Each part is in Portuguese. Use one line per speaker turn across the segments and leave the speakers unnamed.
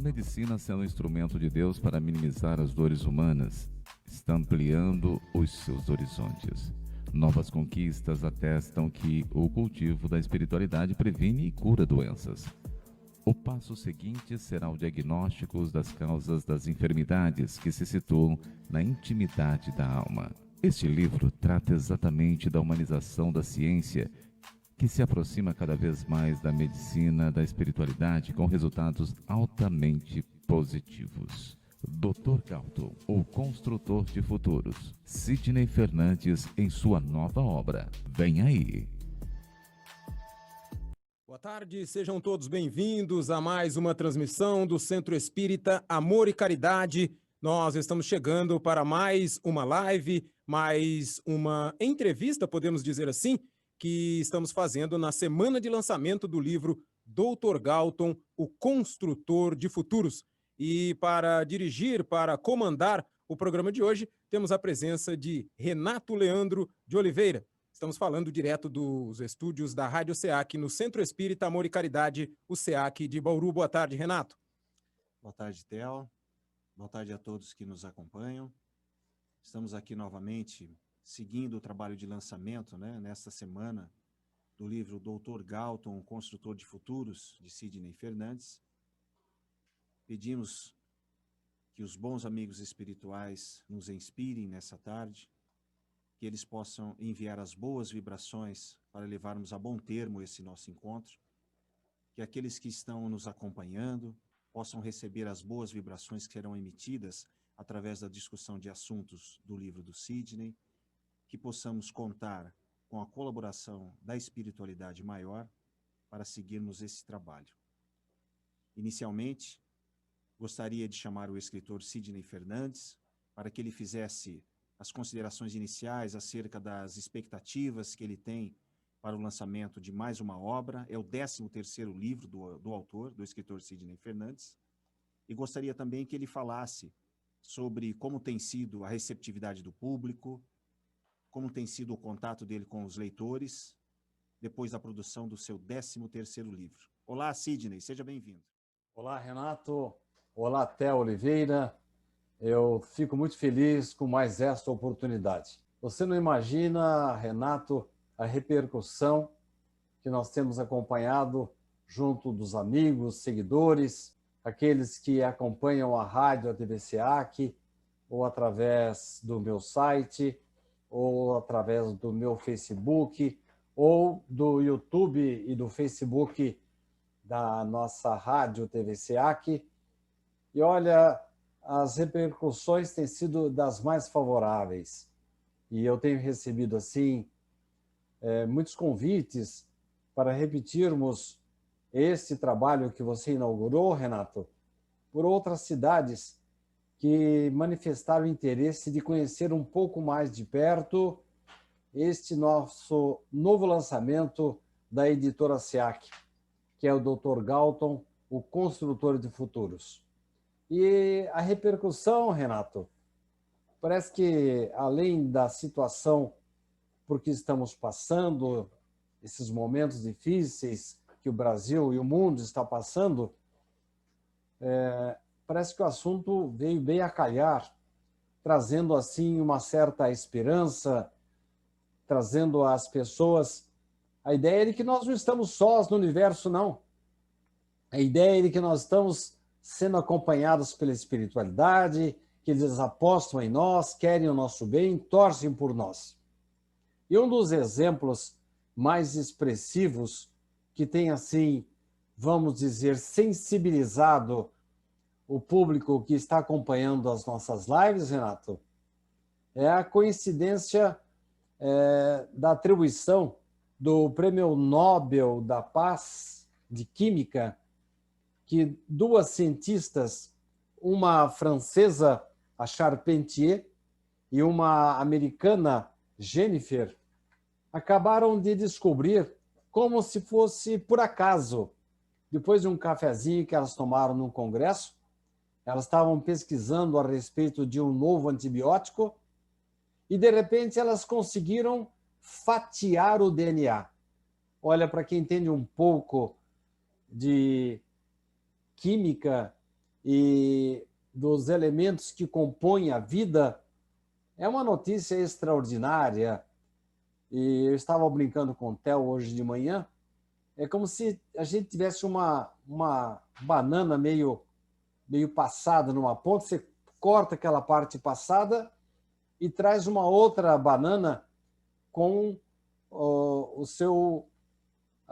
medicina, sendo um instrumento de Deus para minimizar as dores humanas, está ampliando os seus horizontes. Novas conquistas atestam que o cultivo da espiritualidade previne e cura doenças. O passo seguinte será o diagnóstico das causas das enfermidades que se situam na intimidade da alma. Este livro trata exatamente da humanização da ciência, que se aproxima cada vez mais da medicina da espiritualidade com resultados altamente positivos. Dr. Galton, o construtor de futuros. Sidney Fernandes em sua nova obra. Vem aí!
Boa tarde, sejam todos bem-vindos a mais uma transmissão do Centro Espírita Amor e Caridade. Nós estamos chegando para mais uma live, mais uma entrevista, podemos dizer assim, que estamos fazendo na semana de lançamento do livro Dr. Galton, o Construtor de Futuros. E para dirigir, para comandar o programa de hoje, temos a presença de Renato Leandro de Oliveira. Estamos falando direto dos estúdios da Rádio SEAC, no Centro Espírita Amor e Caridade, o SEAC de Bauru. Boa tarde, Renato.
Boa tarde, Theo. Boa tarde a todos que nos acompanham. Estamos aqui novamente seguindo o trabalho de lançamento, nesta semana, do livro Dr. Galton, Construtor de Futuros, de Sidney Fernandes. Pedimos que os bons amigos espirituais nos inspirem nessa tarde, que eles possam enviar as boas vibrações para levarmos a bom termo esse nosso encontro, que aqueles que estão nos acompanhando possam receber as boas vibrações que serão emitidas através da discussão de assuntos do livro do Sidney, que possamos contar com a colaboração da espiritualidade maior para seguirmos esse trabalho. Inicialmente, gostaria de chamar o escritor Sidney Fernandes para que ele fizesse as considerações iniciais acerca das expectativas que ele tem para o lançamento de mais uma obra. É o 13º livro do autor, do escritor Sidney Fernandes. E gostaria também que ele falasse sobre como tem sido a receptividade do público, como tem sido o contato dele com os leitores, depois da produção do seu 13º livro. Olá, Sidney, seja bem-vindo.
Olá, Renato. Olá, Theo Oliveira. Eu fico muito feliz com mais esta oportunidade. Você não imagina, Renato, a repercussão que nós temos acompanhado junto dos amigos, seguidores, aqueles que acompanham a rádio, a TV SEAC, ou através do meu site, ou através do meu Facebook, ou do YouTube e do Facebook da nossa rádio TV SEAC. E olha, as repercussões têm sido das mais favoráveis. E eu tenho recebido, assim, muitos convites para repetirmos este trabalho que você inaugurou, Renato, por outras cidades que manifestaram interesse de conhecer um pouco mais de perto este nosso novo lançamento da editora SEAC, que é o Dr. Galton, o Construtor de Futuros. E a repercussão, Renato, parece que além da situação por que estamos passando, esses momentos difíceis que o Brasil e o mundo está passando, parece que o assunto veio bem a calhar, trazendo assim uma certa esperança, trazendo às pessoas a ideia de que nós não estamos sós no universo, não. A ideia de que nós estamos sendo acompanhados pela espiritualidade, que eles apostam em nós, querem o nosso bem, torcem por nós. E um dos exemplos mais expressivos que tem, assim, vamos dizer, sensibilizado o público que está acompanhando as nossas lives, Renato, é a coincidência da atribuição do Prêmio Nobel da Paz de Química, que duas cientistas, uma francesa, a Charpentier, e uma americana, Jennifer, acabaram de descobrir, como se fosse por acaso, depois de um cafezinho que elas tomaram num congresso, elas estavam pesquisando a respeito de um novo antibiótico e, de repente, elas conseguiram fatiar o DNA. Olha, para quem entende um pouco de química e dos elementos que compõem a vida, é uma notícia extraordinária. E eu estava brincando com o Theo hoje de manhã, é como se a gente tivesse uma banana meio passada numa ponta, você corta aquela parte passada e traz uma outra banana com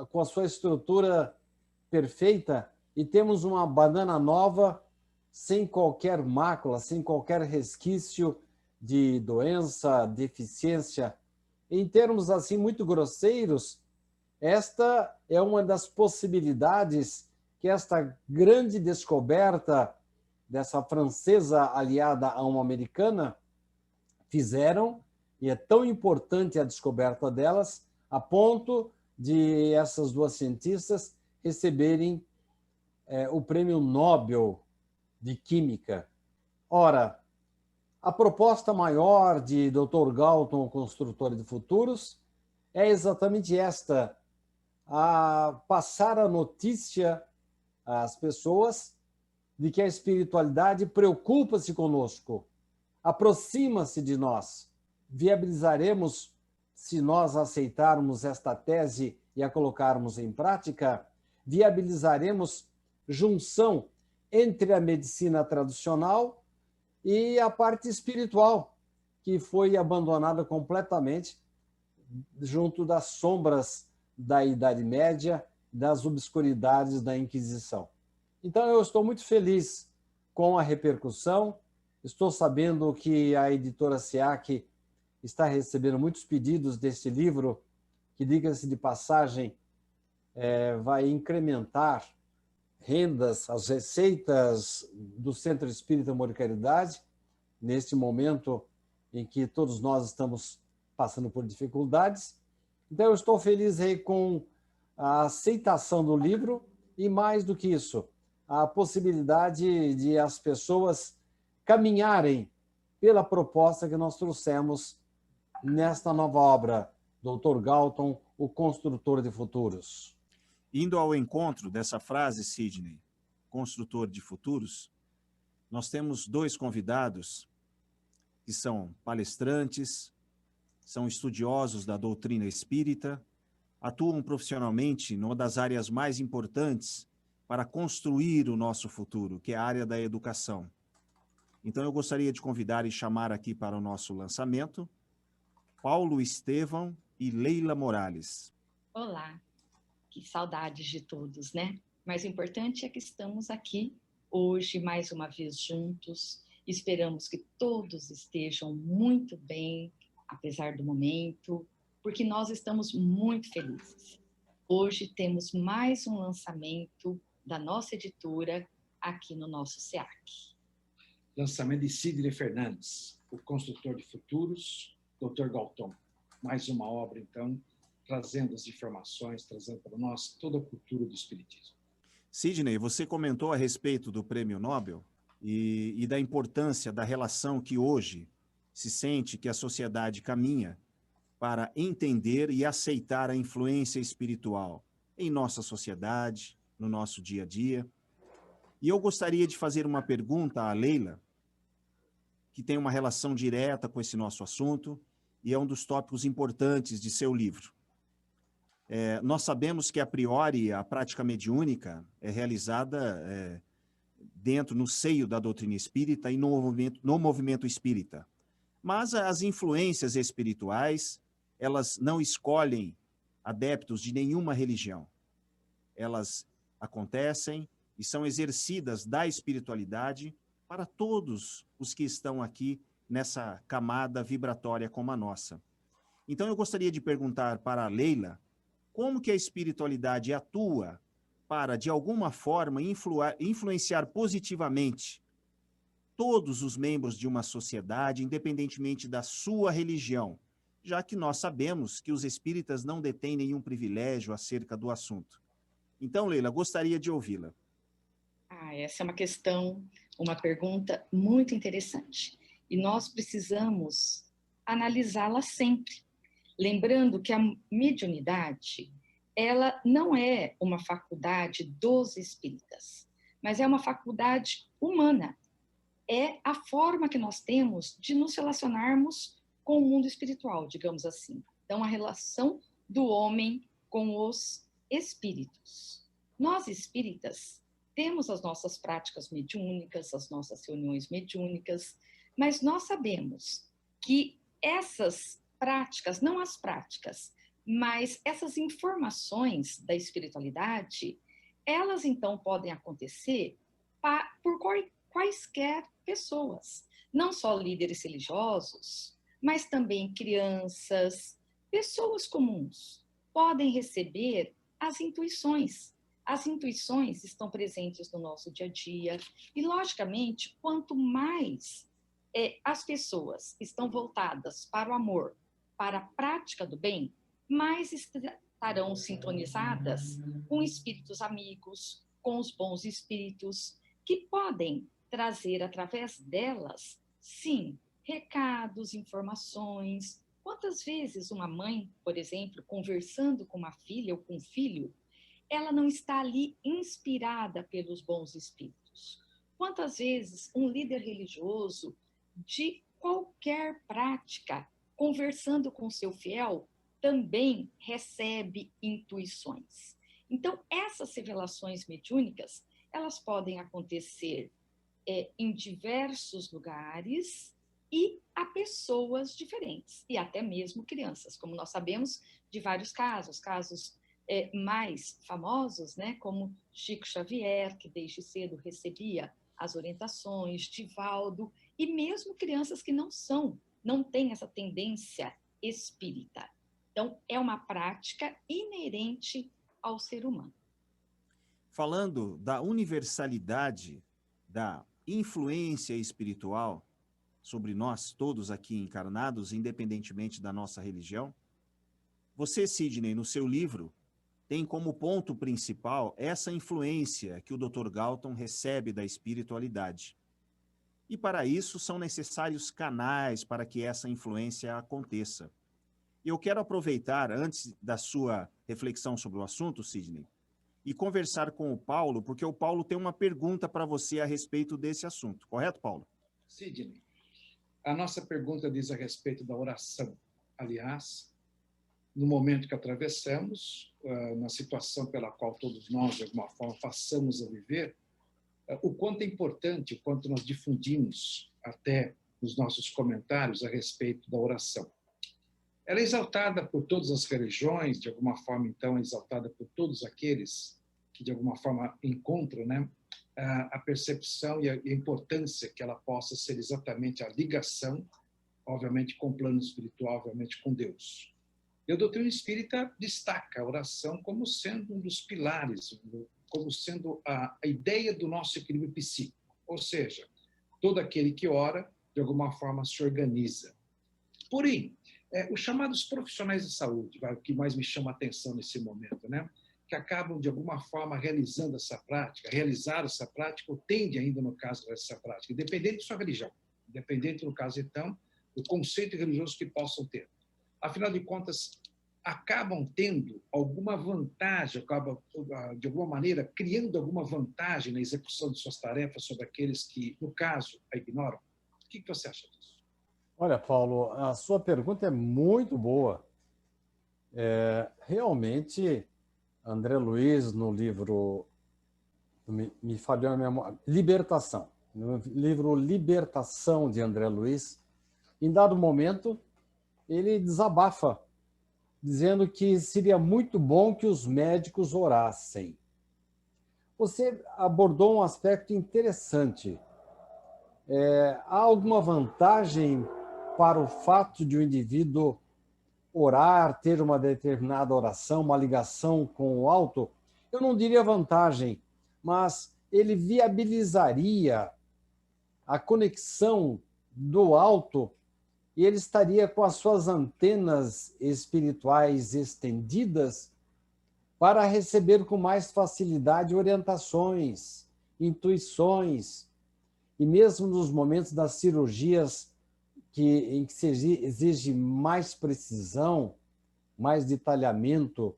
com a sua estrutura perfeita, e temos uma banana nova, sem qualquer mácula, sem qualquer resquício de doença, deficiência. Em termos assim muito grosseiros, esta é uma das possibilidades que esta grande descoberta dessa francesa aliada a uma americana fizeram, e é tão importante a descoberta delas, a ponto de essas duas cientistas receberem o Prêmio Nobel de Química. Ora, a proposta maior de Dr. Galton, construtor de futuros, é exatamente esta: a passar a notícia às pessoas de que a espiritualidade preocupa-se conosco, aproxima-se de nós. Viabilizaremos, se nós aceitarmos esta tese e a colocarmos em prática, viabilizaremos junção entre a medicina tradicional e a parte espiritual, que foi abandonada completamente junto das sombras da Idade Média, das obscuridades da Inquisição. Então, eu estou muito feliz com a repercussão. Estou sabendo que a editora SEAC está recebendo muitos pedidos desse livro, que, diga-se de passagem, vai incrementar rendas, as receitas do Centro Espírita Amor e Caridade, neste momento em que todos nós estamos passando por dificuldades. Então, eu estou feliz aí com a aceitação do livro e, mais do que isso, a possibilidade de as pessoas caminharem pela proposta que nós trouxemos nesta nova obra, Dr. Galton, o Construtor de Futuros.
Indo ao encontro dessa frase, Sidney, construtor de futuros, nós temos dois convidados que são palestrantes, são estudiosos da doutrina espírita, atuam profissionalmente numa das áreas mais importantes para construir o nosso futuro, que é a área da educação. Então, eu gostaria de convidar e chamar aqui para o nosso lançamento Paulo Estevão e Leila Morales.
Olá, que saudades de todos, né? Mas o importante é que estamos aqui hoje, mais uma vez juntos. Esperamos que todos estejam muito bem, apesar do momento, porque nós estamos muito felizes. Hoje temos mais um lançamento da nossa editora aqui no nosso SEAC.
Lançamento de Sidney Fernandes, o Construtor de Futuros, Dr. Galton. Mais uma obra, então, trazendo as informações, trazendo para nós toda a cultura do Espiritismo.
Sidney, você comentou a respeito do Prêmio Nobel e da importância da relação que hoje se sente que a sociedade caminha para entender e aceitar a influência espiritual em nossa sociedade, no nosso dia a dia. E eu gostaria de fazer uma pergunta à Leila, que tem uma relação direta com esse nosso assunto e é um dos tópicos importantes de seu livro. Nós sabemos que, a priori, a prática mediúnica é realizada no seio da doutrina espírita e no movimento espírita. Mas as influências espirituais, elas não escolhem adeptos de nenhuma religião. Elas acontecem e são exercidas da espiritualidade para todos os que estão aqui nessa camada vibratória como a nossa. Então, eu gostaria de perguntar para a Leila como que a espiritualidade atua para, de alguma forma, influenciar positivamente todos os membros de uma sociedade, independentemente da sua religião, já que nós sabemos que os espíritas não detêm nenhum privilégio acerca do assunto. Então, Leila, gostaria de ouvi-la.
Essa é uma pergunta muito interessante. E nós precisamos analisá-la sempre. Lembrando que a mediunidade, ela não é uma faculdade dos espíritas, mas é uma faculdade humana. É a forma que nós temos de nos relacionarmos com o mundo espiritual, digamos assim. Então, a relação do homem com os espíritos. Nós, espíritas, temos as nossas práticas mediúnicas, as nossas reuniões mediúnicas, mas nós sabemos que essas práticas, não as práticas, mas essas informações da espiritualidade, elas então podem acontecer por quaisquer pessoas, não só líderes religiosos, mas também crianças, pessoas comuns, podem receber as intuições. As intuições estão presentes no nosso dia a dia e, logicamente, quanto mais as pessoas estão voltadas para o amor, para a prática do bem, mais estarão sintonizadas com espíritos amigos, com os bons espíritos, que podem trazer através delas, sim, recados, informações. Quantas vezes uma mãe, por exemplo, conversando com uma filha ou com um filho, ela não está ali inspirada pelos bons espíritos? Quantas vezes um líder religioso de qualquer prática, conversando com seu fiel, também recebe intuições? Então, essas revelações mediúnicas, elas podem acontecer em diversos lugares e a pessoas diferentes, e até mesmo crianças, como nós sabemos de vários casos mais famosos, né, como Chico Xavier, que desde cedo recebia as orientações, Divaldo, e mesmo crianças que não têm essa tendência espírita. Então, é uma prática inerente ao ser humano.
Falando da universalidade da influência espiritual sobre nós todos aqui encarnados, independentemente da nossa religião, você, Sidney, no seu livro, tem como ponto principal essa influência que o Dr. Galton recebe da espiritualidade. E para isso são necessários canais para que essa influência aconteça. Eu quero aproveitar, antes da sua reflexão sobre o assunto, Sidney, e conversar com o Paulo, porque o Paulo tem uma pergunta para você a respeito desse assunto. Correto, Paulo?
Sidney, a nossa pergunta diz a respeito da oração. Aliás, no momento que atravessamos, na situação pela qual todos nós, de alguma forma, passamos a viver, o quanto é importante, o quanto nós difundimos até nos nossos comentários a respeito da oração. Ela é exaltada por todas as religiões, de alguma forma, então, é exaltada por todos aqueles que, de alguma forma, encontram, né, a percepção e a importância que ela possa ser exatamente a ligação, obviamente, com o plano espiritual, obviamente, com Deus. E a doutrina espírita destaca a oração como sendo um dos pilares, como sendo a ideia do nosso equilíbrio psíquico. Ou seja, todo aquele que ora, de alguma forma, se organiza. Porém, os chamados profissionais de saúde, o que mais me chama a atenção nesse momento, né? Que acabam, de alguma forma, realizaram essa prática, ou tendem ainda, no caso, dessa prática, independente de sua religião, independente, no caso, então, do conceito religioso que possam ter. Afinal de contas, acabam tendo alguma vantagem, acabam, de alguma maneira, criando alguma vantagem na execução de suas tarefas sobre aqueles que, no caso, a ignoram? O que você acha disso?
Olha, Paulo, a sua pergunta é muito boa. Realmente, André Luiz, no livro, me falhou a memória, Libertação, no livro Libertação, de André Luiz, em dado momento, ele desabafa, dizendo que seria muito bom que os médicos orassem. Você abordou um aspecto interessante. Há alguma vantagem para o fato de o indivíduo orar, ter uma determinada oração, uma ligação com o alto? Eu não diria vantagem, mas ele viabilizaria a conexão do alto e ele estaria com as suas antenas espirituais estendidas para receber com mais facilidade orientações, intuições, e mesmo nos momentos das cirurgias em que se exige mais precisão, mais detalhamento,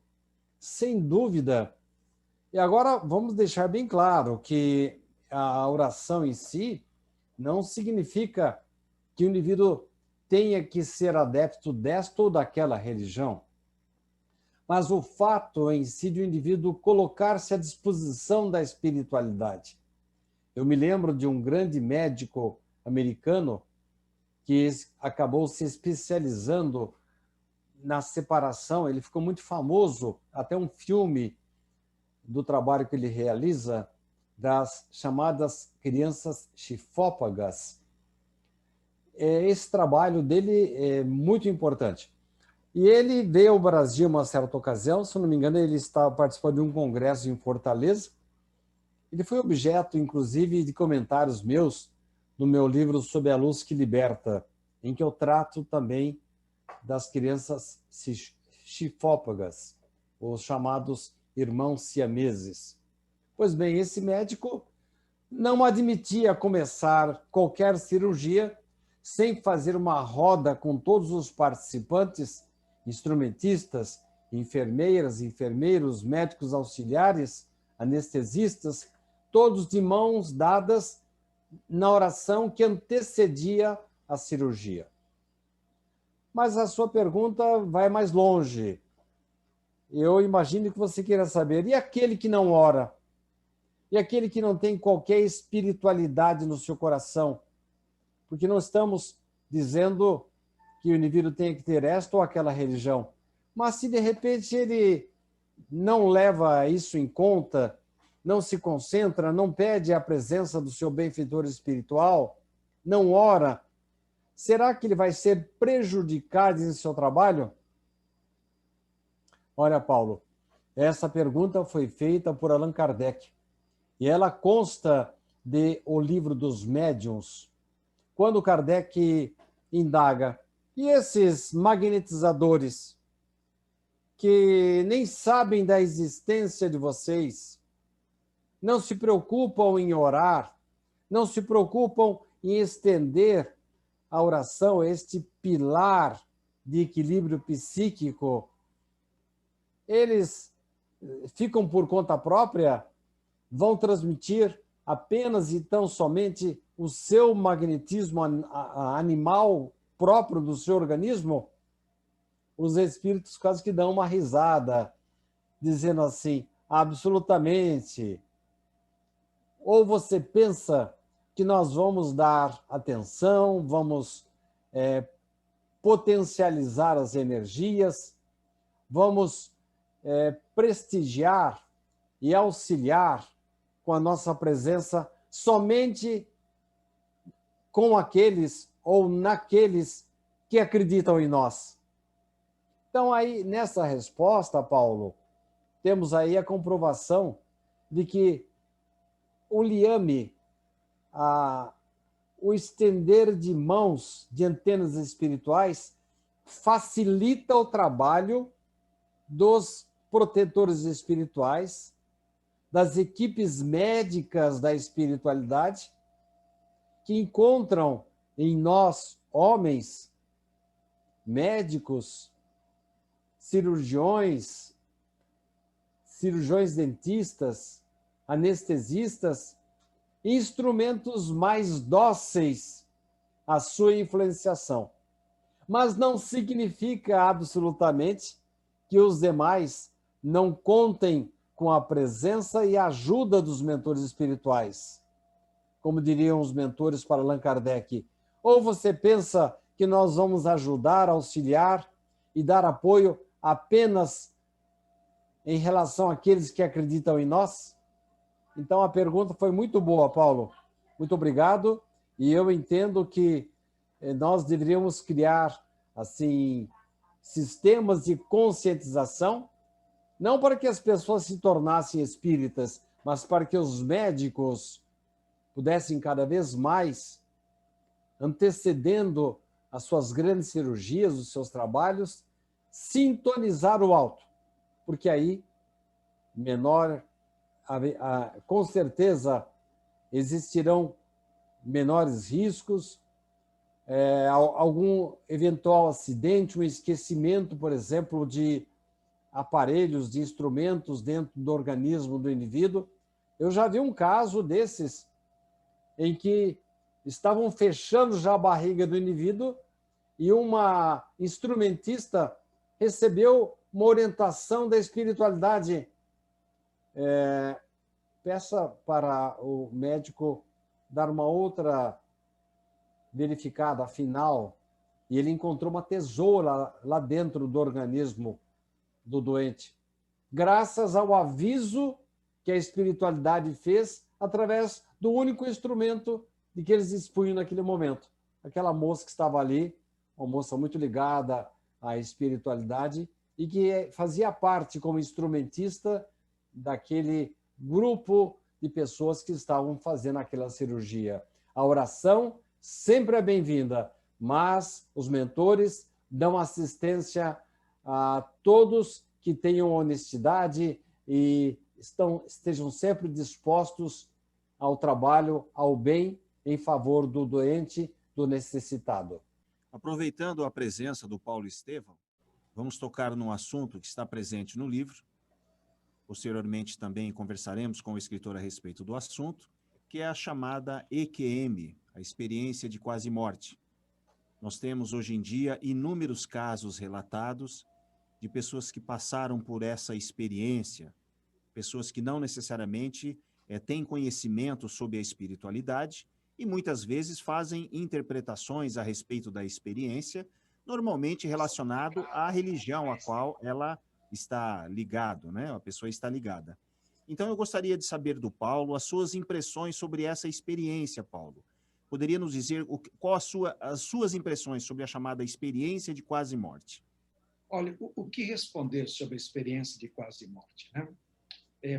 sem dúvida, E agora vamos deixar bem claro que a oração em si não significa que o indivíduo tenha que ser adepto desta ou daquela religião, mas o fato em si de o indivíduo colocar-se à disposição da espiritualidade. Eu me lembro de um grande médico americano que acabou se especializando na separação, ele ficou muito famoso, até um filme do trabalho que ele realiza, das chamadas crianças chifópagas. Esse trabalho dele é muito importante. E ele veio ao Brasil uma certa ocasião, se não me engano, ele participou de um congresso em Fortaleza. Ele foi objeto, inclusive, de comentários meus no meu livro Sob a Luz que Liberta, em que eu trato também das crianças chifópagas, os chamados irmãos siameses. Pois bem, esse médico não admitia começar qualquer cirurgia sem fazer uma roda com todos os participantes, instrumentistas, enfermeiras, enfermeiros, médicos auxiliares, anestesistas, todos de mãos dadas na oração que antecedia a cirurgia. Mas a sua pergunta vai mais longe. Eu imagino que você queira saber, e aquele que não ora? E aquele que não tem qualquer espiritualidade no seu coração? Porque não estamos dizendo que o indivíduo tem que ter esta ou aquela religião. Mas se de repente ele não leva isso em conta, não se concentra, não pede a presença do seu benfeitor espiritual, não ora, será que ele vai ser prejudicado em seu trabalho? Olha, Paulo, essa pergunta foi feita por Allan Kardec e ela consta de O Livro dos Médiuns. Quando Kardec indaga, e esses magnetizadores que nem sabem da existência de vocês, não se preocupam em orar, não se preocupam em estender a oração, este pilar de equilíbrio psíquico, eles ficam por conta própria, vão transmitir apenas e tão somente o seu magnetismo animal próprio do seu organismo? Os espíritos quase que dão uma risada, dizendo assim, absolutamente. Ou você pensa que nós vamos dar atenção, vamos potencializar as energias, vamos prestigiar e auxiliar com a nossa presença somente com aqueles ou naqueles que acreditam em nós. Então, aí, nessa resposta, Paulo, temos aí a comprovação de que o liame, o estender de mãos de antenas espirituais facilita o trabalho dos protetores espirituais, das equipes médicas da espiritualidade, que encontram em nós, homens, médicos, cirurgiões dentistas, anestesistas, instrumentos mais dóceis à sua influenciação. Mas não significa absolutamente que os demais não contem com a presença e a ajuda dos mentores espirituais. Como diriam os mentores para Allan Kardec, ou você pensa que nós vamos ajudar, auxiliar e dar apoio apenas em relação àqueles que acreditam em nós? Então a pergunta foi muito boa, Paulo. Muito obrigado. E eu entendo que nós deveríamos criar assim sistemas de conscientização, não para que as pessoas se tornassem espíritas, mas para que os médicos pudessem cada vez mais, antecedendo as suas grandes cirurgias, os seus trabalhos, sintonizar o alto, porque aí com certeza existirão menores riscos, algum eventual acidente, um esquecimento, por exemplo, de aparelhos, de instrumentos dentro do organismo do indivíduo. Eu já vi um caso desses em que estavam fechando já a barriga do indivíduo e uma instrumentista recebeu uma orientação da espiritualidade. Peça para o médico dar uma outra verificada final, e ele encontrou uma tesoura lá dentro do organismo do doente, graças ao aviso que a espiritualidade fez através do único instrumento de que eles dispunham naquele momento. Aquela moça que estava ali, uma moça muito ligada à espiritualidade e que fazia parte como instrumentista daquele grupo de pessoas que estavam fazendo aquela cirurgia. A oração sempre é bem-vinda, mas os mentores dão assistência a todos que tenham honestidade e estejam sempre dispostos ao trabalho, ao bem, em favor do doente, do necessitado.
Aproveitando a presença do Paulo Estevão, vamos tocar num assunto que está presente no livro. Posteriormente também conversaremos com o escritor a respeito do assunto, que é a chamada EQM, a experiência de quase morte. Nós temos hoje em dia inúmeros casos relatados de pessoas que passaram por essa experiência, pessoas que não necessariamente têm conhecimento sobre a espiritualidade e muitas vezes fazem interpretações a respeito da experiência, normalmente relacionado à religião a qual ela está ligado, né? A pessoa está ligada. Então, eu gostaria de saber do Paulo as suas impressões sobre essa experiência, Paulo. Poderia nos dizer qual as suas impressões sobre a chamada experiência de quase morte?
Olha, o que responder sobre a experiência de quase morte, né?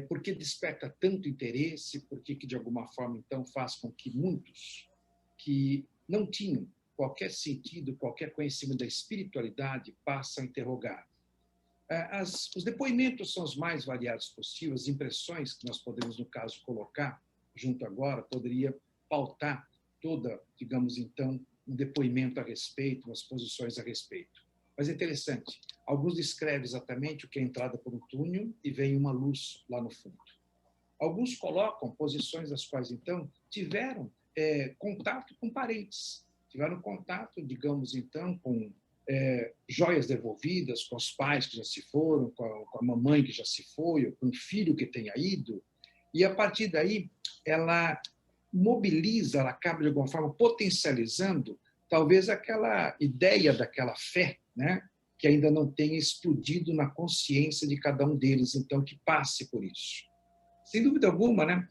Por que desperta tanto interesse? Por que de alguma forma, então, faz com que muitos que não tinham qualquer sentido, qualquer conhecimento da espiritualidade, passam a interrogar? Os depoimentos são os mais variados possíveis, as impressões que nós podemos, no caso, colocar junto agora, poderia pautar toda, digamos, então, um depoimento a respeito, umas posições a respeito. Mas é interessante, alguns descrevem exatamente o que é a entrada por um túnel e vem uma luz lá no fundo. Alguns colocam posições das quais, então, tiveram contato com parentes, tiveram contato, digamos, então, com joias devolvidas, com os pais que já se foram, com a mamãe que já se foi, ou com o filho que tenha ido, e a partir daí ela mobiliza, ela acaba de alguma forma potencializando talvez aquela ideia daquela fé, né, que ainda não tenha explodido na consciência de cada um deles, então que passe por isso. Sem dúvida alguma, né,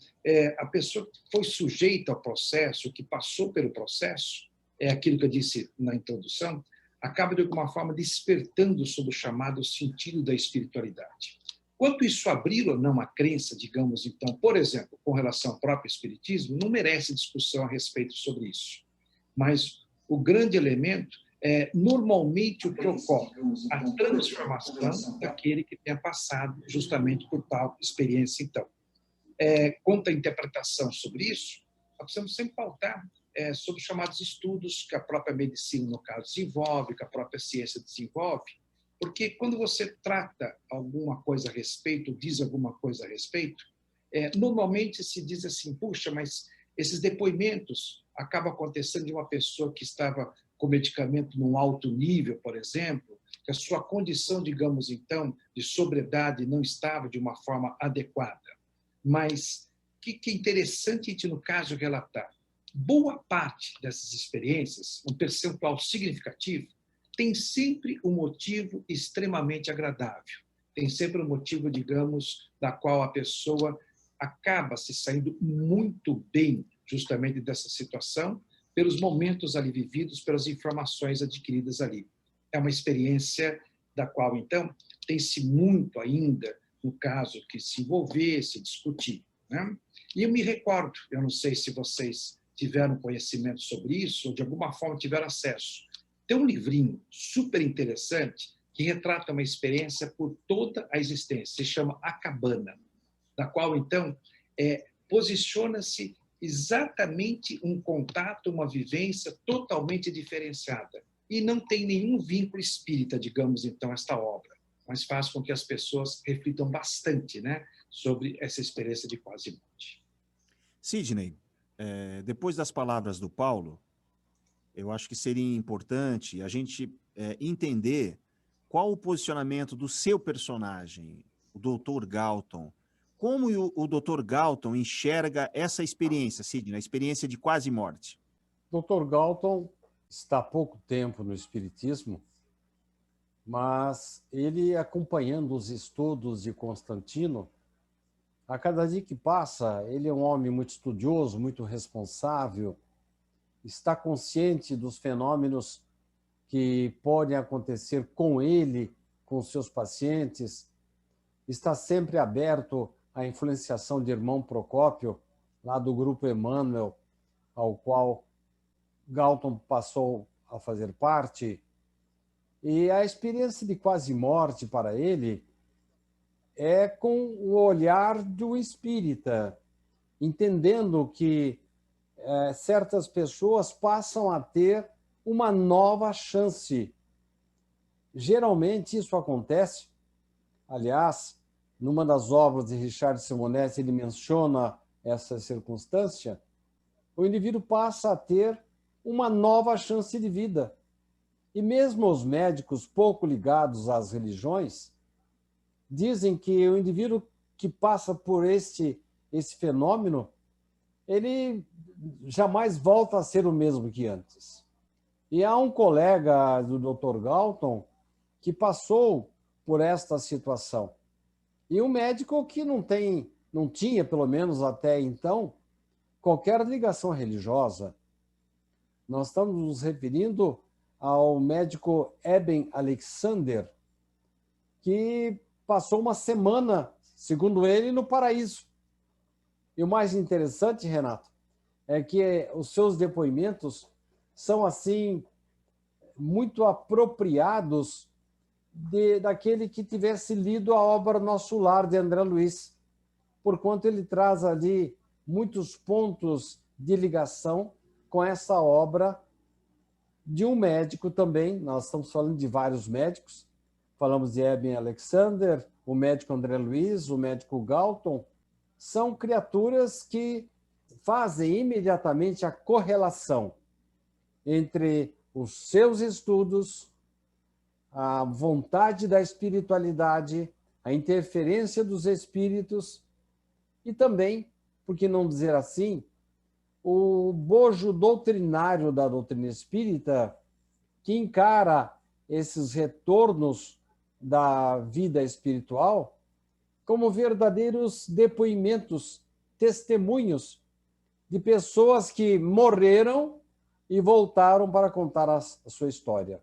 a pessoa que foi sujeita ao processo, que passou pelo processo, é aquilo que eu disse na introdução, acaba de alguma forma despertando sob o chamado sentido da espiritualidade. Quanto isso abrir ou não a crença, digamos, então, por exemplo, com relação ao próprio espiritismo, não merece discussão a respeito sobre isso. Mas o grande elemento é, normalmente, o que ocorre, a transformação daquele que tenha passado justamente por tal experiência, então. Quanto à interpretação sobre isso, nós precisamos sempre pautar sobre os chamados estudos que a própria medicina, no caso, desenvolve, que a própria ciência desenvolve, porque quando você trata alguma coisa a respeito, diz alguma coisa a respeito, normalmente se diz assim, puxa, mas esses depoimentos acabam acontecendo de uma pessoa que estava com medicamento num alto nível, por exemplo, que a sua condição, digamos então, de sobriedade não estava de uma forma adequada. Mas o que é interessante a gente, no caso, relatar? Boa parte dessas experiências, um percentual significativo, tem sempre um motivo extremamente agradável. Tem sempre um motivo, digamos, da qual a pessoa acaba se saindo muito bem justamente dessa situação, pelos momentos ali vividos, pelas informações adquiridas ali. É uma experiência da qual, então, tem-se muito ainda, no caso, que se envolver, se discutir, né? E eu me recordo, eu não sei se vocês tiveram conhecimento sobre isso, ou de alguma forma tiveram acesso. Tem um livrinho super interessante que retrata uma experiência por toda a existência, se chama A Cabana, da qual, então, posiciona-se exatamente um contato, uma vivência totalmente diferenciada. E não tem nenhum vínculo espírita, digamos, então, esta obra. mas faz com que as pessoas reflitam bastante, né, sobre essa experiência de quase morte.
Sidney, depois das palavras do Paulo, eu acho que seria importante a gente entender qual o posicionamento do seu personagem, o Dr. Galton. Como o Dr. Galton enxerga essa experiência, Sidney, a experiência de quase morte?
Dr. Galton está há pouco tempo no Espiritismo, mas ele, acompanhando os estudos de Constantino, a cada dia que passa, ele é um homem muito estudioso, muito responsável, está consciente dos fenômenos que podem acontecer com ele, com seus pacientes, está sempre aberto à influenciação de irmão Procópio, lá do grupo Emmanuel, ao qual Galton passou a fazer parte. E a experiência de quase morte para ele é com o olhar do espírita, entendendo que certas pessoas passam a ter uma nova chance. Geralmente isso acontece, aliás, numa das obras de Richard Simonetti, ele menciona essa circunstância, o indivíduo passa a ter uma nova chance de vida. E mesmo os médicos pouco ligados às religiões dizem que o indivíduo que passa por esse fenômeno, ele jamais volta a ser o mesmo que antes. E há um colega do Dr. Galton que passou por esta situação. E um médico que não tinha, pelo menos até então, qualquer ligação religiosa. Nós estamos nos referindo ao médico Eben Alexander, que passou uma semana, segundo ele, no paraíso. E o mais interessante, Renato, é que os seus depoimentos são assim muito apropriados daquele que tivesse lido a obra Nosso Lar, de André Luiz, porquanto ele traz ali muitos pontos de ligação com essa obra de um médico também. Nós estamos falando de vários médicos, falamos de Eben Alexander, o médico André Luiz, o médico Galton. São criaturas que fazem imediatamente a correlação entre os seus estudos, a vontade da espiritualidade, a interferência dos espíritos e também, por que não dizer assim, o bojo doutrinário da doutrina espírita, que encara esses retornos da vida espiritual como verdadeiros depoimentos, testemunhos de pessoas que morreram e voltaram para contar a sua história.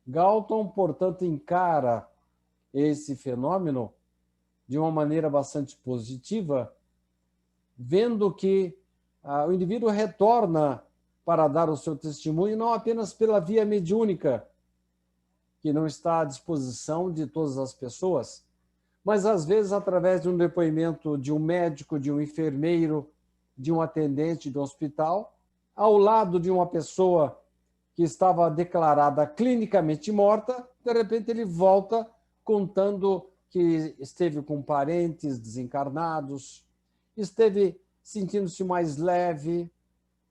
Galton, portanto, encara esse fenômeno de uma maneira bastante positiva, vendo que o indivíduo retorna para dar o seu testemunho não apenas pela via mediúnica, que não está à disposição de todas as pessoas, mas às vezes através de um depoimento de um médico, de um enfermeiro, de um atendente do hospital, ao lado de uma pessoa que estava declarada clinicamente morta, de repente ele volta contando que esteve com parentes desencarnados, esteve sentindo-se mais leve,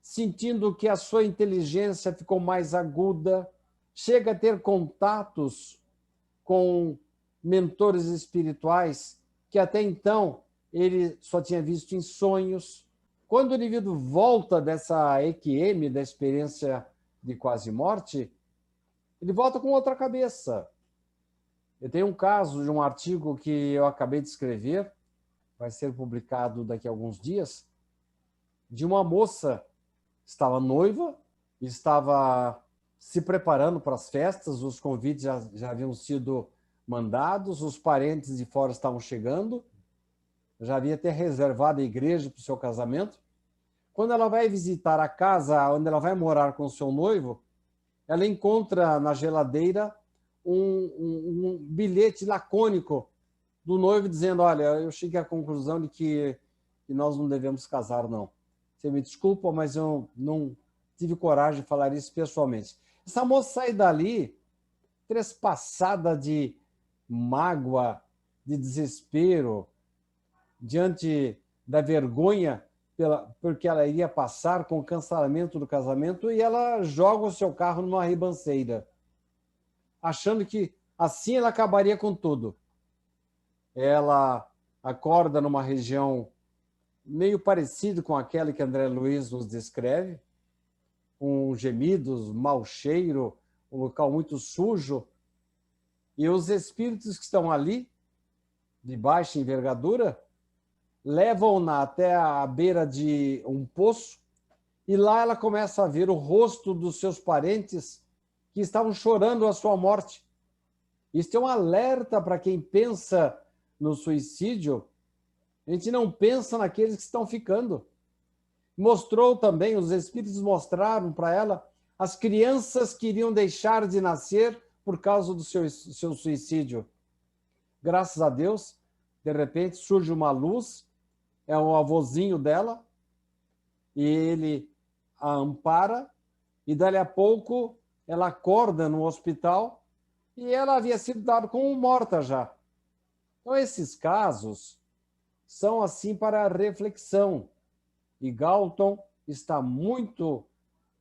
sentindo que a sua inteligência ficou mais aguda, chega a ter contatos com mentores espirituais que até então ele só tinha visto em sonhos. Quando o indivíduo volta dessa EQM, da experiência de quase morte, ele volta com outra cabeça. Eu tenho um caso de um artigo que eu acabei de escrever, vai ser publicado daqui a alguns dias, de uma moça que estava noiva, estava se preparando para as festas, os convites já haviam sido mandados, os parentes de fora estavam chegando, já havia até reservado a igreja para o seu casamento. Quando ela vai visitar a casa onde ela vai morar com o seu noivo, ela encontra na geladeira um bilhete lacônico do noivo dizendo: olha, eu cheguei à conclusão de que nós não devemos casar, não. Você me desculpa, mas eu não tive coragem de falar isso pessoalmente. Essa moça sai dali trespassada de mágoa, de desespero, diante da vergonha porque ela iria passar com o cancelamento do casamento, e ela joga o seu carro numa ribanceira, achando que assim ela acabaria com tudo. Ela acorda numa região meio parecida com aquela que André Luiz nos descreve, com gemidos, mau cheiro, um local muito sujo, e os espíritos que estão ali, de baixa envergadura, levam-na até a beira de um poço, e lá ela começa a ver o rosto dos seus parentes que estavam chorando a sua morte. Isso é um alerta para quem pensa no suicídio. A gente não pensa naqueles que estão ficando. Mostrou também, os espíritos mostraram para ela as crianças que iriam deixar de nascer por causa do seu suicídio. Graças a Deus, de repente surge uma luz, é o avôzinho dela, e ele a ampara, e dali a pouco ela acorda no hospital e ela havia sido dada como morta já. Então, esses casos são assim para reflexão. E Galton está muito,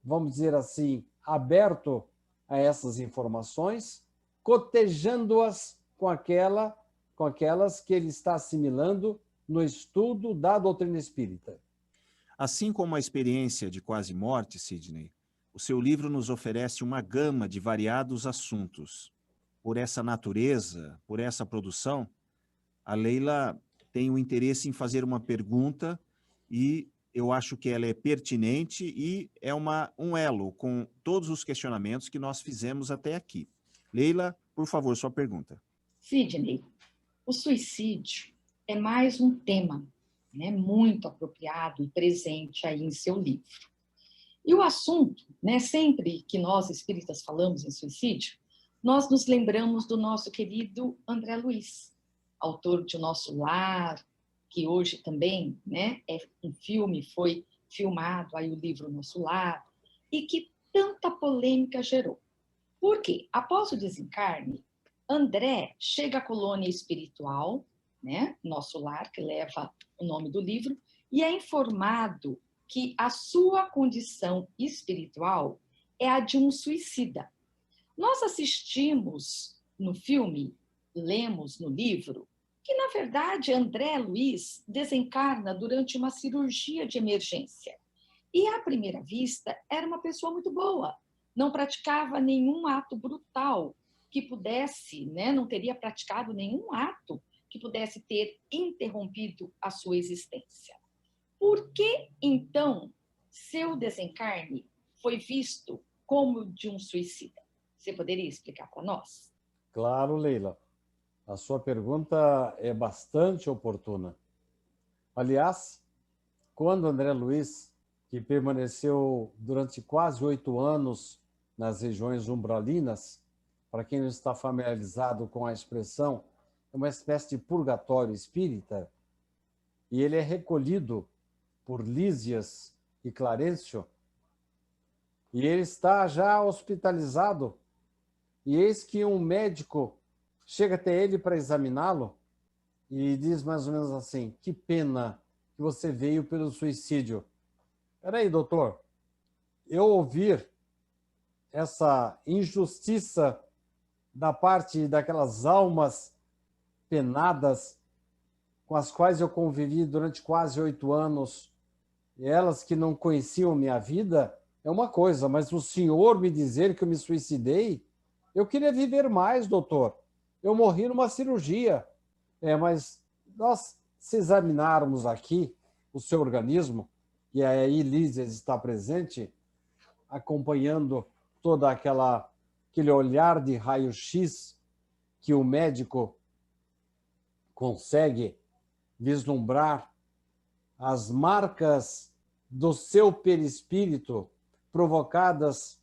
vamos dizer assim, aberto a essas informações, cotejando-as com aquelas que ele está assimilando no estudo da doutrina espírita.
Assim como a experiência de quase morte, Sidney, o seu livro nos oferece uma gama de variados assuntos. Por essa natureza, por essa produção, a Leila tem o interesse em fazer uma pergunta e eu acho que ela é pertinente e é um elo com todos os questionamentos que nós fizemos até aqui. Leila, por favor, sua pergunta.
Sidney, o suicídio é mais um tema, né, muito apropriado e presente aí em seu livro. E o assunto, né, sempre que nós espíritas falamos em suicídio, nós nos lembramos do nosso querido André Luiz, autor de O Nosso Lar, que hoje também, né, é um filme, foi filmado aí o livro Nosso Lar, e que tanta polêmica gerou. Por quê? Após o desencarne, André chega à colônia espiritual, né, Nosso Lar, que leva o nome do livro, e é informado que a sua condição espiritual é a de um suicida. Nós assistimos no filme, lemos no livro, que, na verdade, André Luiz desencarna durante uma cirurgia de emergência. E, à primeira vista, era uma pessoa muito boa, não praticava nenhum ato brutal que pudesse, né, não teria praticado nenhum ato que pudesse ter interrompido a sua existência. Por que, então, seu desencarne foi visto como de um suicida? Você poderia explicar para nós?
Claro, Leila. A sua pergunta é bastante oportuna. Aliás, quando André Luiz, que permaneceu durante quase 8 anos nas regiões umbralinas, para quem não está familiarizado com a expressão, é uma espécie de purgatório espírita, e ele é recolhido por Lísias e Clarencio, e ele está já hospitalizado, e eis que um médico chega até ele para examiná-lo e diz mais ou menos assim: que pena que você veio pelo suicídio. Peraí, doutor, eu ouvir essa injustiça da parte daquelas almas penadas com as quais eu convivi durante quase 8 anos, e elas que não conheciam minha vida, é uma coisa, mas o senhor me dizer que eu me suicidei, eu queria viver mais, doutor. Eu morri numa cirurgia. Mas nós, se examinarmos aqui o seu organismo, e aí Lísias está presente, acompanhando toda aquele olhar de raio-x que o médico consegue vislumbrar as marcas do seu perispírito provocadas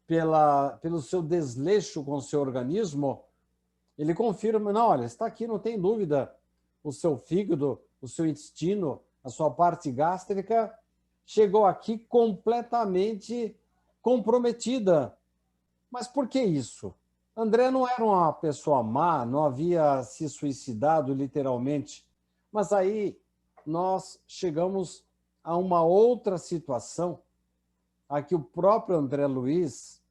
pelo seu desleixo com o seu organismo, ele confirma: não, olha, está aqui, não tem dúvida, o seu fígado, o seu intestino, a sua parte gástrica chegou aqui completamente comprometida. Mas por que isso? André não era uma pessoa má, não havia se suicidado literalmente, mas aí nós chegamos a uma outra situação a que o próprio André Luiz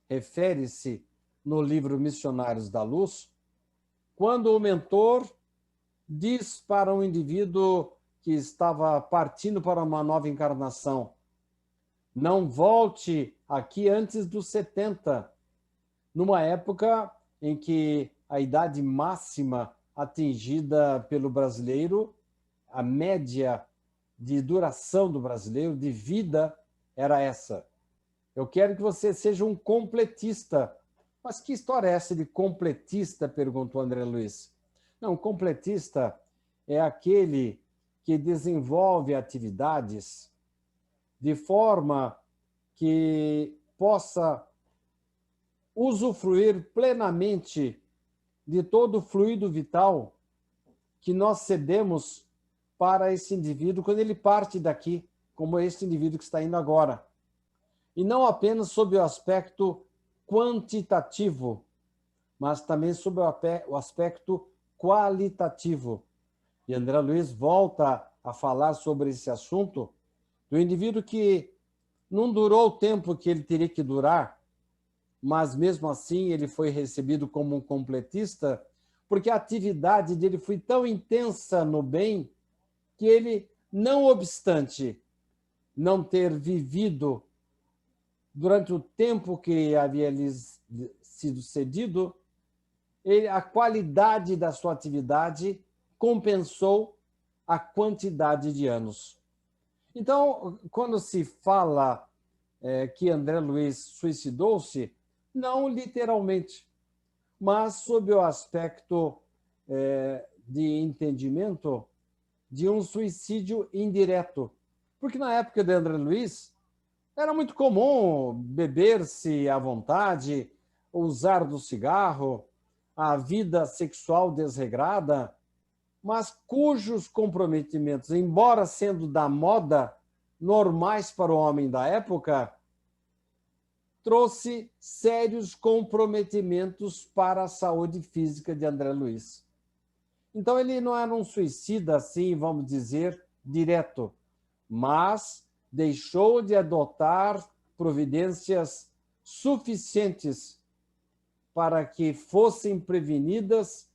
refere-se no livro Missionários da Luz, quando o mentor diz para um indivíduo que estava partindo para uma nova encarnação: não volte aqui antes dos 70, numa época em que a idade máxima atingida pelo brasileiro, a média de duração do brasileiro, de vida, era essa. Eu quero que você seja um completista. Mas que história é essa de completista? Perguntou André Luiz. Não, completista é aquele que desenvolve atividades de forma que possa usufruir plenamente de todo o fluido vital que nós cedemos para esse indivíduo quando ele parte daqui, como esse indivíduo que está indo agora. E não apenas sob o aspecto quantitativo, mas também sob o aspecto qualitativo. E André Luiz volta a falar sobre esse assunto do indivíduo que não durou o tempo que ele teria que durar, mas mesmo assim ele foi recebido como um completista, porque a atividade dele foi tão intensa no bem que ele, não obstante não ter vivido durante o tempo que havia lhes sido cedido, a qualidade da sua atividade compensou a quantidade de anos. Então, quando se fala que André Luiz suicidou-se, não literalmente, mas sob o aspecto de entendimento de um suicídio indireto. Porque na época de André Luiz, era muito comum beber-se à vontade, usar do cigarro, a vida sexual desregrada, mas cujos comprometimentos, embora sendo da moda, normais para o homem da época, trouxe sérios comprometimentos para a saúde física de André Luiz. Então, ele não era um suicida, assim, vamos dizer, direto, mas deixou de adotar providências suficientes para que fossem prevenidas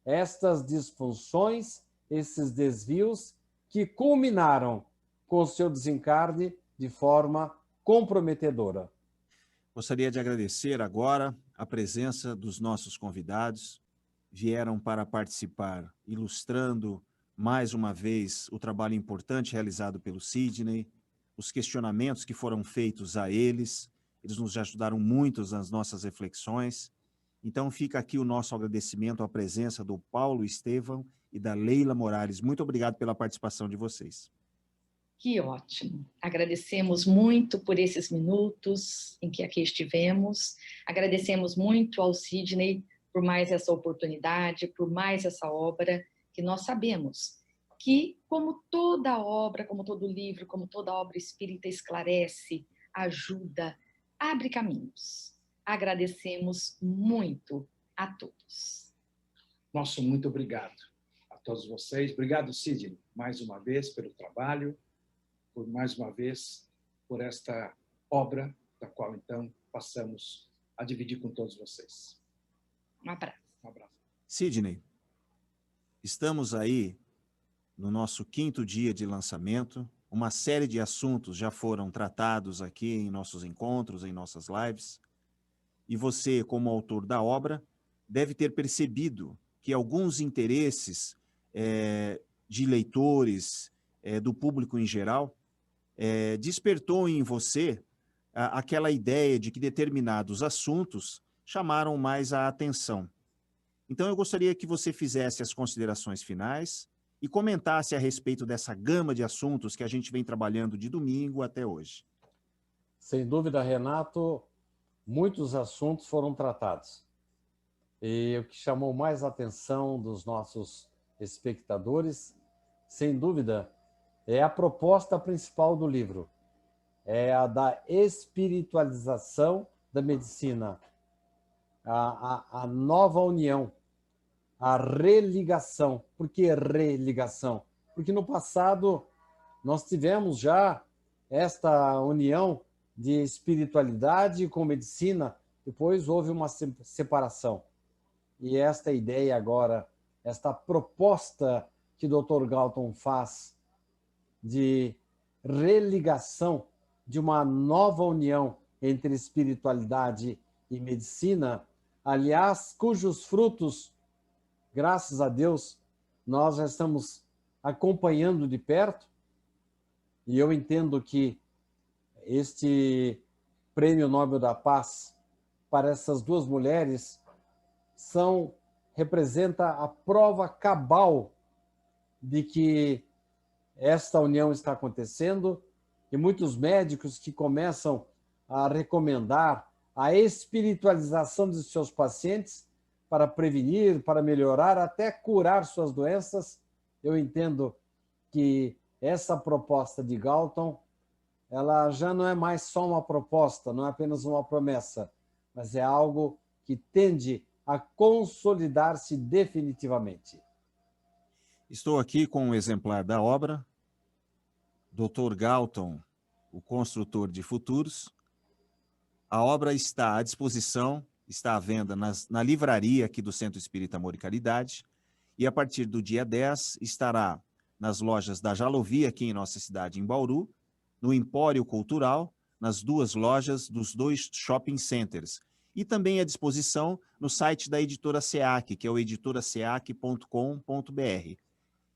estas disfunções, esses desvios que culminaram com o seu desencarne de forma comprometedora.
Gostaria de agradecer agora a presença dos nossos convidados. Vieram para participar, ilustrando mais uma vez o trabalho importante realizado pelo Sidney, os questionamentos que foram feitos a eles. Eles nos ajudaram muito nas nossas reflexões. Então fica aqui o nosso agradecimento à presença do Paulo Estevão e da Leila Morales. Muito obrigado pela participação de vocês.
Que ótimo. Agradecemos muito por esses minutos em que aqui estivemos. Agradecemos muito ao Sidney por mais essa oportunidade, por mais essa obra, que nós sabemos que, como toda obra, como todo livro, como toda obra espírita, esclarece, ajuda, abre caminhos. Agradecemos muito a todos.
Nosso muito obrigado a todos vocês. Obrigado, Sidney, mais uma vez pelo trabalho, por mais uma vez por esta obra, da qual, então, passamos a dividir com todos vocês.
Um abraço.
Um abraço.
Sidney, estamos aí no nosso 5º dia de lançamento. Uma série de assuntos já foram tratados aqui em nossos encontros, em nossas lives. E você, como autor da obra, deve ter percebido que alguns interesses de leitores, do público em geral, despertou em você aquela ideia de que determinados assuntos chamaram mais a atenção. Então, eu gostaria que você fizesse as considerações finais e comentasse a respeito dessa gama de assuntos que a gente vem trabalhando de domingo até hoje.
Sem dúvida, Renato, muitos assuntos foram tratados. E o que chamou mais a atenção dos nossos espectadores, sem dúvida, é a proposta principal do livro. É a da espiritualização da medicina. a nova união, a religação. Por que religação? Porque no passado nós tivemos já esta união de espiritualidade com medicina, depois houve uma separação. E esta ideia agora, esta proposta que o Dr. Galton faz de religação, de uma nova união entre espiritualidade e medicina, aliás, cujos frutos, graças a Deus, nós já estamos acompanhando de perto, e eu entendo que este Prêmio Nobel da Paz para essas duas mulheres representa a prova cabal de que esta união está acontecendo, e muitos médicos que começam a recomendar a espiritualização de seus pacientes para prevenir, para melhorar, até curar suas doenças. Eu entendo que essa proposta de Galton, ela já não é mais só uma proposta, não é apenas uma promessa, mas é algo que tende a consolidar-se definitivamente.
Estou aqui com um exemplar da obra, Dr. Galton, o Construtor de Futuros. A obra está à disposição, está à venda na livraria aqui do Centro Espírita Amor e Caridade, e a partir do dia 10 estará nas lojas da Jalovi, aqui em nossa cidade, em Bauru, no Empório Cultural, nas duas lojas dos 2 shopping centers, e também à disposição no site da editora SEAC, que é o editoraseac.com.br.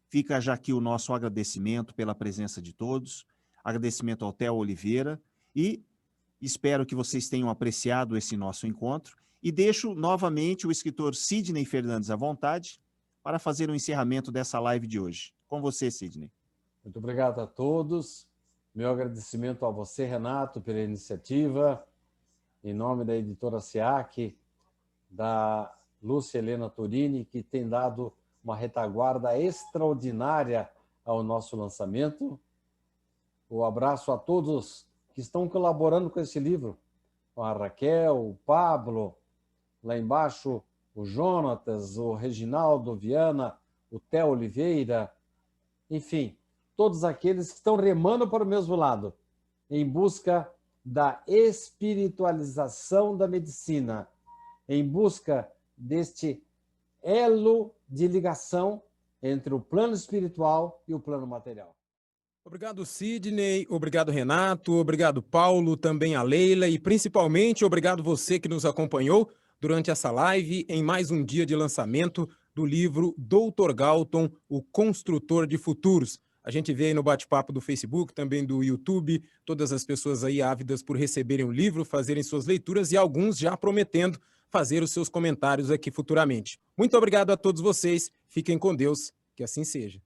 Fica já aqui o nosso agradecimento pela presença de todos, agradecimento ao Theo Oliveira, e espero que vocês tenham apreciado esse nosso encontro, e deixo novamente o escritor Sidney Fernandes à vontade para fazer o encerramento dessa live de hoje. Com você, Sidney.
Muito obrigado a todos. Meu agradecimento a você, Renato, pela iniciativa, em nome da editora SEAC, da Lúcia Helena Turini, que tem dado uma retaguarda extraordinária ao nosso lançamento. O abraço a todos que estão colaborando com esse livro, com a Raquel, o Pablo, lá embaixo o Jonatas, o Reginaldo Viana, o Theo Oliveira, enfim, todos aqueles que estão remando para o mesmo lado, em busca da espiritualização da medicina, em busca deste elo de ligação entre o plano espiritual e o plano material.
Obrigado, Sidney, obrigado, Renato, obrigado, Paulo, também a Leila e principalmente obrigado você que nos acompanhou durante essa live em mais um dia de lançamento do livro Dr. Galton, o Construtor de Futuros. A gente vê aí no bate-papo do Facebook, também do YouTube, todas as pessoas aí ávidas por receberem o livro, fazerem suas leituras e alguns já prometendo fazer os seus comentários aqui futuramente. Muito obrigado a todos vocês, fiquem com Deus, que assim seja.